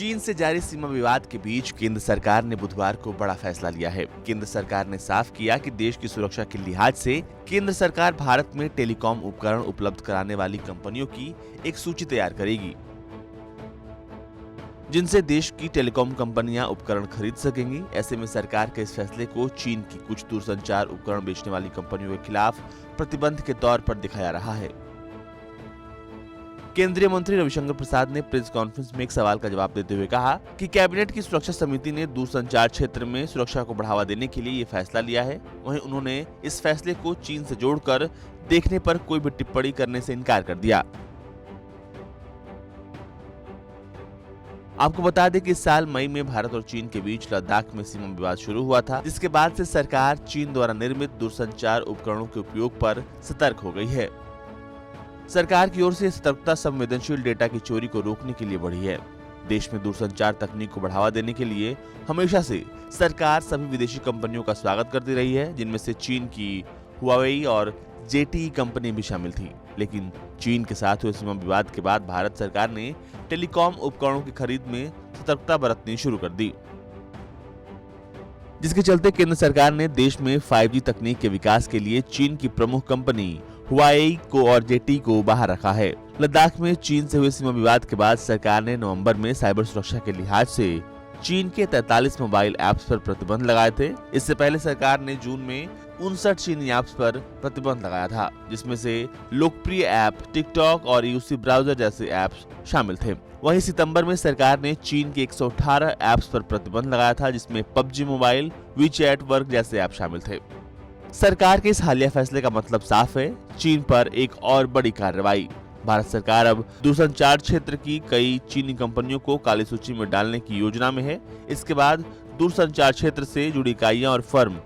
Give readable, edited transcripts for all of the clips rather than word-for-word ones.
चीन से जारी सीमा विवाद के बीच केंद्र सरकार ने बुधवार को बड़ा फैसला लिया है। केंद्र सरकार ने साफ किया कि देश की सुरक्षा के लिहाज से केंद्र सरकार भारत में टेलीकॉम उपकरण उपलब्ध कराने वाली कंपनियों की एक सूची तैयार करेगी, जिनसे देश की टेलीकॉम कंपनियां उपकरण खरीद सकेंगी। ऐसे में सरकार के इस फैसले को चीन की कुछ दूरसंचार उपकरण बेचने वाली कंपनियों के खिलाफ प्रतिबंध के तौर पर दिखाया रहा है। केंद्रीय मंत्री रविशंकर प्रसाद ने प्रेस कॉन्फ्रेंस में एक सवाल का जवाब देते हुए कहा कि कैबिनेट की सुरक्षा समिति ने दूरसंचार क्षेत्र में सुरक्षा को बढ़ावा देने के लिए ये फैसला लिया है। वहीं उन्होंने इस फैसले को चीन से जोड़कर देखने पर कोई भी टिप्पणी करने से इनकार कर दिया। आपको बता दें कि इस साल मई में भारत और चीन के बीच लद्दाख में सीमा विवाद शुरू हुआ था, जिसके बाद से सरकार चीन द्वारा निर्मित दूरसंचार उपकरणों के उपयोग पर सतर्क हो गई है। सरकार की ओर से सतर्कता संवेदनशील डेटा की चोरी को रोकने के लिए बढ़ी है। देश में दूरसंचार तकनीक को बढ़ावा देने के लिए हमेशा से सरकार सभी विदेशी कंपनियों का स्वागत करती रही है, जिनमें से चीन की हुआवेई और जेटी कंपनी भी शामिल थी। लेकिन चीन के साथ हुए सीमा विवाद के बाद भारत सरकार ने टेलीकॉम उपकरणों की खरीद में सतर्कता बरतनी शुरू कर दी, जिसके चलते केंद्र सरकार ने देश में 5G तकनीक के विकास के लिए चीन की प्रमुख कंपनी हुआवेई को और जेटी को बाहर रखा है। लद्दाख में चीन से हुए सीमा विवाद के बाद सरकार ने नवंबर में साइबर सुरक्षा के लिहाज से चीन के 43 मोबाइल ऐप्स पर प्रतिबंध लगाए थे। इससे पहले सरकार ने जून में 59 चीनी ऐप्स पर प्रतिबंध लगाया था, जिसमें से लोकप्रिय ऐप टिकटॉक और यूसी ब्राउजर जैसे ऐप्स शामिल थे। वहीं सितंबर में सरकार ने चीन के 118 ऐप्स पर प्रतिबंध लगाया था, जिसमें पबजी मोबाइल, वीचैट वर्क जैसे ऐप शामिल थे। सरकार के इस हालिया फैसले का मतलब साफ है, चीन पर एक और बड़ी कार्रवाई। भारत सरकार अब दूरसंचार क्षेत्र की कई चीनी कंपनियों को काली सूची में डालने की योजना में है। इसके बाद दूरसंचार क्षेत्र से जुड़ी इकाइयां और फर्म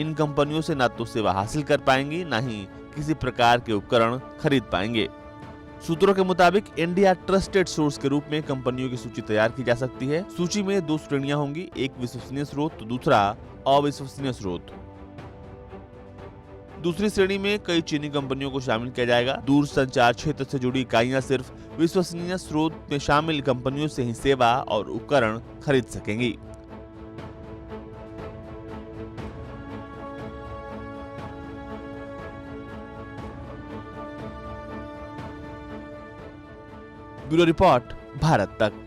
इन कंपनियों से न तो सेवा हासिल कर पाएंगे, न ही किसी प्रकार के उपकरण खरीद पाएंगे। सूत्रों के मुताबिक इंडिया ट्रस्टेड सोर्स के रूप में कंपनियों की सूची तैयार की जा सकती है। सूची में 2 श्रेणियां होंगी, एक विश्वसनीय स्रोत तो दूसरा अविश्वसनीय स्रोत। दूसरी श्रेणी में कई चीनी कंपनियों को शामिल किया जाएगा। दूरसंचार क्षेत्र से जुड़ी इकाइयां सिर्फ विश्वसनीय स्रोत में शामिल कंपनियों से ही सेवा और उपकरण खरीद सकेंगी। ब्यूरो रिपोर्ट, भारत तक।